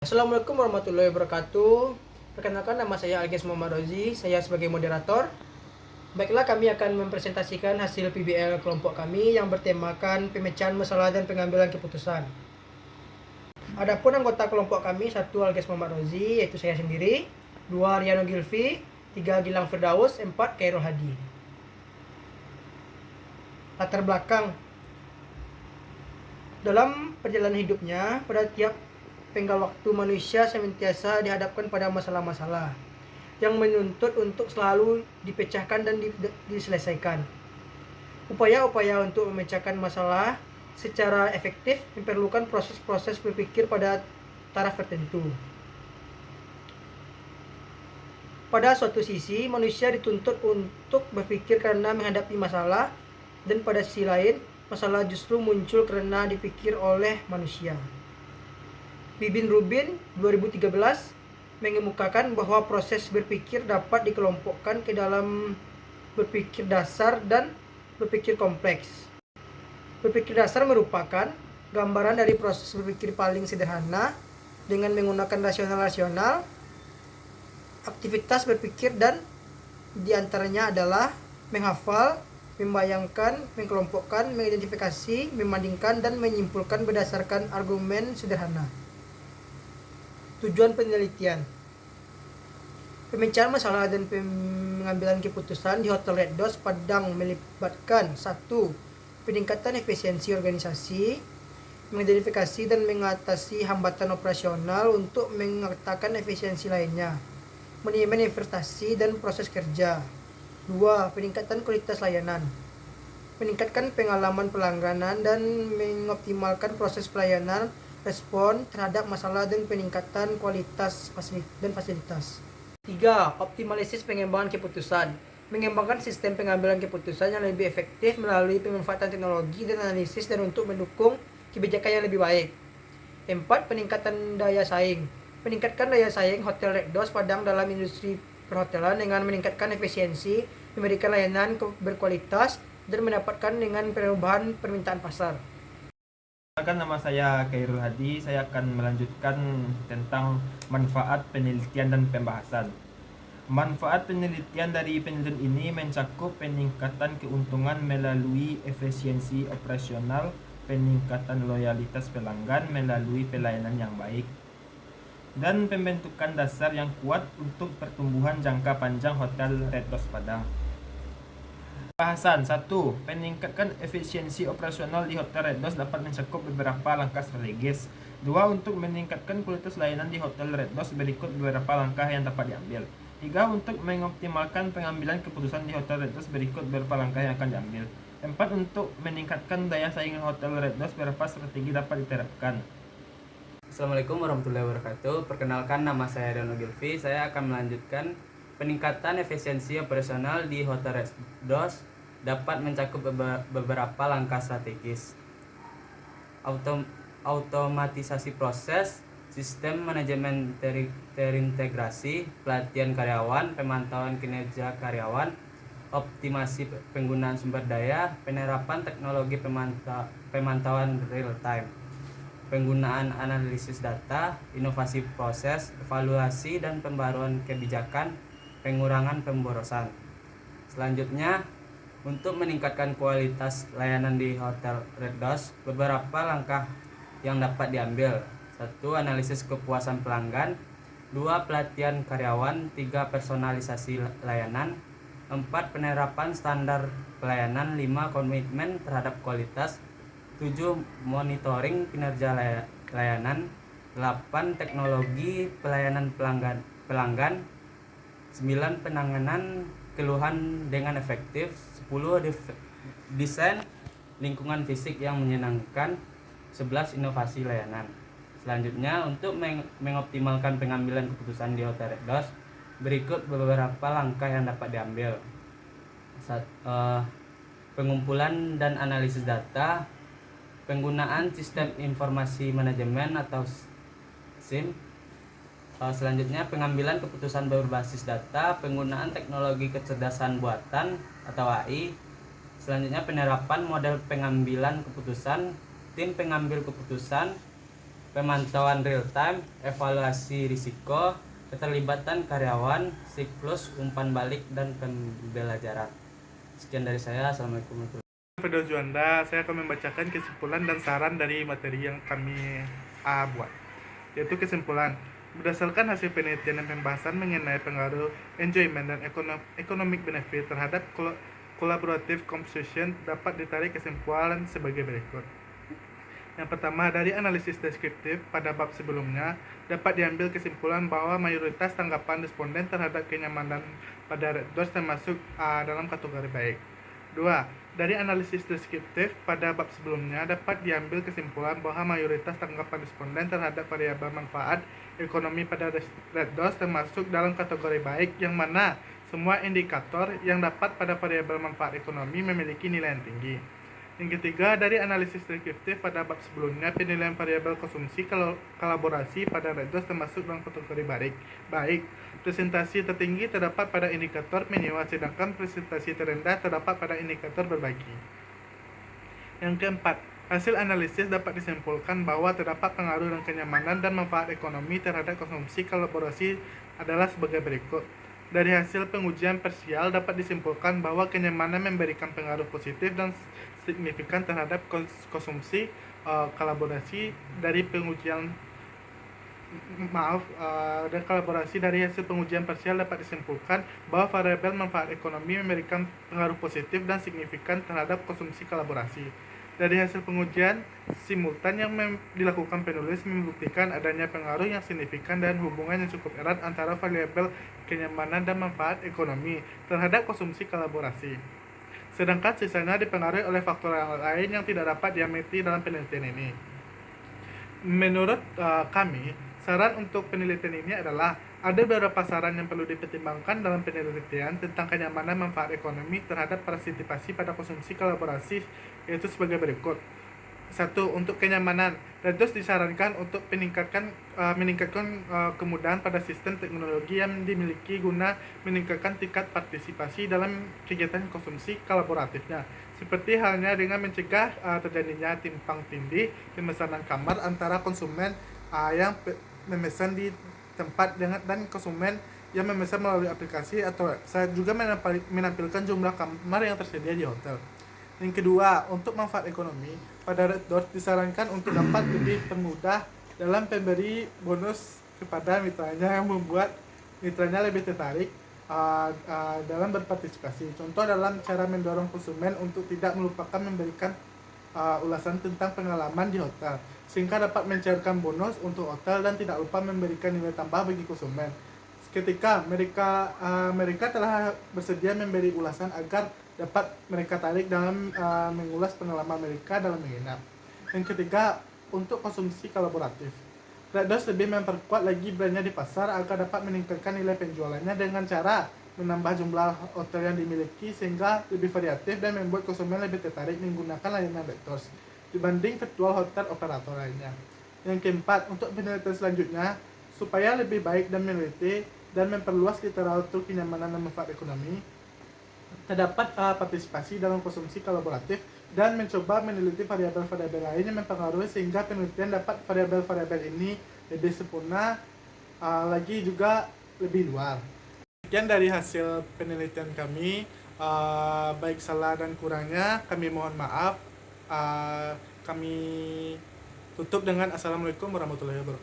Assalamualaikum warahmatullahi wabarakatuh. Perkenalkan, nama saya Alges Muhammad Rozi. Saya sebagai moderator. Baiklah, kami akan mempresentasikan hasil PBL kelompok kami yang bertemakan pemecahan masalah dan pengambilan keputusan. Adapun anggota kelompok kami, 1 Alges Muhammad Rozi, yaitu saya sendiri, 2 Riano Gilvi, 3 Gilang Firdaus, 4 Khairul Hadi. Latar belakang dalam perjalanan hidupnya, pada tiap tenggal waktu manusia senantiasa dihadapkan pada masalah-masalah yang menuntut untuk selalu dipecahkan dan diselesaikan. Upaya-upaya untuk memecahkan masalah secara efektif memerlukan proses-proses berpikir pada taraf tertentu. Pada suatu sisi, manusia dituntut untuk berpikir karena menghadapi masalah, dan pada sisi lain, masalah justru muncul karena dipikir oleh manusia. Bibin Rubin 2013 mengemukakan bahwa proses berpikir dapat dikelompokkan ke dalam berpikir dasar dan berpikir kompleks. Berpikir dasar merupakan gambaran dari proses berpikir paling sederhana dengan menggunakan rasional-rasional. Aktivitas berpikir dan diantaranya adalah menghafal, membayangkan, mengkelompokkan, mengidentifikasi, membandingkan, dan menyimpulkan berdasarkan argumen sederhana. Tujuan penelitian: pemecahan masalah dan pengambilan keputusan di Hotel Red Doors Padang melibatkan 1. Peningkatan efisiensi organisasi, mengidentifikasi dan mengatasi hambatan operasional untuk mengatakan efisiensi lainnya, manajemen investasi dan proses kerja. 2. Peningkatan kualitas layanan, meningkatkan pengalaman pelanggan dan mengoptimalkan proses pelayanan, respon terhadap masalah dan peningkatan kualitas dan fasilitas. 3. Optimalisasi pengembangan keputusan, mengembangkan sistem pengambilan keputusan yang lebih efektif melalui pemanfaatan teknologi dan analisis dan untuk mendukung kebijakan yang lebih baik. 4. Peningkatan daya saing, meningkatkan daya saing Hotel Red Doors Padang dalam industri perhotelan dengan meningkatkan efisiensi, memberikan layanan berkualitas, dan mendapatkan dengan perubahan permintaan pasar. Nama saya Khairul Hadi. Saya akan melanjutkan tentang manfaat penelitian dan pembahasan. Manfaat penelitian dari penelitian ini mencakup peningkatan keuntungan melalui efisiensi operasional, peningkatan loyalitas pelanggan melalui pelayanan yang baik, dan pembentukan dasar yang kuat untuk pertumbuhan jangka panjang Hotel Red Doors Padang. Bahasan 1. Peningkatkan efisiensi operasional di Hotel Red Doors dapat mencakup beberapa langkah strategis. 2. Untuk meningkatkan kualitas layanan di Hotel Red Doors, berikut beberapa langkah yang dapat diambil. 3. Untuk mengoptimalkan pengambilan keputusan di Hotel Red Doors, berikut beberapa langkah yang akan diambil. 4. Untuk meningkatkan daya saing Hotel Red Doors, beberapa strategi dapat diterapkan. Assalamualaikum warahmatullahi wabarakatuh. Perkenalkan, nama saya Riano Gilvi. Saya akan melanjutkan peningkatan efisiensi operasional di Hotel Red Doors dapat mencakup beberapa langkah strategis. Automatisasi proses, sistem manajemen terintegrasi, pelatihan karyawan, pemantauan kinerja karyawan, optimasi penggunaan sumber daya, penerapan teknologi pemantauan real time, penggunaan analisis data, inovasi proses, evaluasi dan pembaruan kebijakan, pengurangan pemborosan. Selanjutnya, untuk meningkatkan kualitas layanan di Hotel Red Doors, beberapa langkah yang dapat diambil. 1. Analisis kepuasan pelanggan. 2. Pelatihan karyawan. 3. Personalisasi layanan. 4. Penerapan standar pelayanan. 5. Komitmen terhadap kualitas. 7. Monitoring kinerja layanan. 8. Teknologi pelayanan pelanggan. 9. Penanganan keluhan dengan efektif. 10. Desain lingkungan fisik yang menyenangkan. 11. Inovasi layanan. Selanjutnya, untuk mengoptimalkan pengambilan keputusan di Hotel Red Doors, berikut beberapa langkah yang dapat diambil. Pengumpulan dan analisis data, penggunaan sistem informasi manajemen atau SIM. Selanjutnya, pengambilan keputusan berbasis data, penggunaan teknologi kecerdasan buatan atau AI. Selanjutnya, penerapan model pengambilan keputusan, tim pengambil keputusan, pemantauan real time, evaluasi risiko, keterlibatan karyawan, siklus umpan balik, dan pembelajaran. Sekian dari saya. Assalamualaikum warahmatullahi wabarakatuh. Firdaus Juanda, saya akan membacakan kesimpulan dan saran dari materi yang kami buat. Yaitu kesimpulan, berdasarkan hasil penelitian dan pembahasan mengenai pengaruh enjoyment dan economic benefit terhadap collaborative composition, dapat ditarik kesimpulan sebagai berikut. Yang pertama, dari analisis deskriptif pada bab sebelumnya, dapat diambil kesimpulan bahwa mayoritas tanggapan responden terhadap kenyamanan pada Red Doors termasuk dalam kategori baik. 2. Dari analisis deskriptif pada bab sebelumnya, dapat diambil kesimpulan bahwa mayoritas tanggapan responden terhadap variabel manfaat ekonomi pada Red Doors termasuk dalam kategori baik, yang mana semua indikator yang dapat pada variabel manfaat ekonomi memiliki nilai yang tinggi. Yang ketiga, dari analisis deskriptif pada bab sebelumnya, penilaian variabel konsumsi kolaborasi pada Red Doors termasuk dalam kategori baik. Presentasi tertinggi terdapat pada indikator menyewa, sedangkan presentasi terendah terdapat pada indikator berbagi. Yang keempat, hasil analisis dapat disimpulkan bahwa terdapat pengaruh dan kenyamanan dan manfaat ekonomi terhadap konsumsi kolaborasi adalah sebagai berikut. Dari hasil pengujian parsial dapat disimpulkan bahwa kenyamanan memberikan pengaruh positif dan signifikan terhadap konsumsi kolaborasi. Dari hasil pengujian parsial dapat disimpulkan bahwa variabel manfaat ekonomi memberikan pengaruh positif dan signifikan terhadap konsumsi kolaborasi. Dari hasil pengujian simultan yang dilakukan penulis membuktikan adanya pengaruh yang signifikan dan hubungan yang cukup erat antara variabel kenyamanan dan manfaat ekonomi terhadap konsumsi kolaborasi. Sedangkan sisanya dipengaruhi oleh faktor lain yang tidak dapat diamati dalam penelitian ini. Menurut kami, saran untuk penelitian ini adalah ada beberapa saran yang perlu dipertimbangkan dalam penelitian tentang kenyamanan manfaat ekonomi terhadap partisipasi pada konsumsi kolaborasi, yaitu sebagai berikut. 1. Untuk kenyamanan, Red Doors disarankan untuk meningkatkan kemudahan pada sistem teknologi yang dimiliki guna meningkatkan tingkat partisipasi dalam kegiatan konsumsi kolaboratifnya, seperti halnya dengan mencegah terjadinya timpang tindih pemesanan kamar antara konsumen yang memesan di tempat dan konsumen yang memesan melalui aplikasi atau website, juga menampilkan jumlah kamar yang tersedia di hotel. Yang kedua, untuk manfaat ekonomi, pada Red Doors disarankan untuk dapat lebih permudah dalam memberi bonus kepada mitranya yang membuat mitranya lebih tertarik dalam berpartisipasi. Contoh dalam cara mendorong konsumen untuk tidak melupakan memberikan ulasan tentang pengalaman di hotel, sehingga dapat mencairkan bonus untuk hotel dan tidak lupa memberikan nilai tambah bagi konsumen. Ketika mereka telah bersedia memberi ulasan agar dapat mereka tarik dalam mengulas pengalaman mereka dalam menginap. Yang ketiga, untuk konsumsi kolaboratif, Red Doors lebih memperkuat lagi brandnya di pasar agar dapat meningkatkan nilai penjualannya dengan cara menambah jumlah hotel yang dimiliki sehingga lebih variatif dan membuat konsumen lebih tertarik menggunakan layanan Red Doors dibanding virtual hotel operator lainnya. Yang keempat, untuk penelitian selanjutnya, supaya lebih baik dan meneliti dan memperluas literatur kenyamanan dan manfaat ekonomi, terdapat partisipasi dalam konsumsi kolaboratif dan mencoba meneliti variabel-variabel lain yang mempengaruhi sehingga penelitian dapat variabel-variabel ini lebih sempurna, lagi juga lebih luar. Sekian dari hasil penelitian kami, baik salah dan kurangnya kami mohon maaf. Kami tutup dengan Assalamualaikum warahmatullahi wabarakatuh.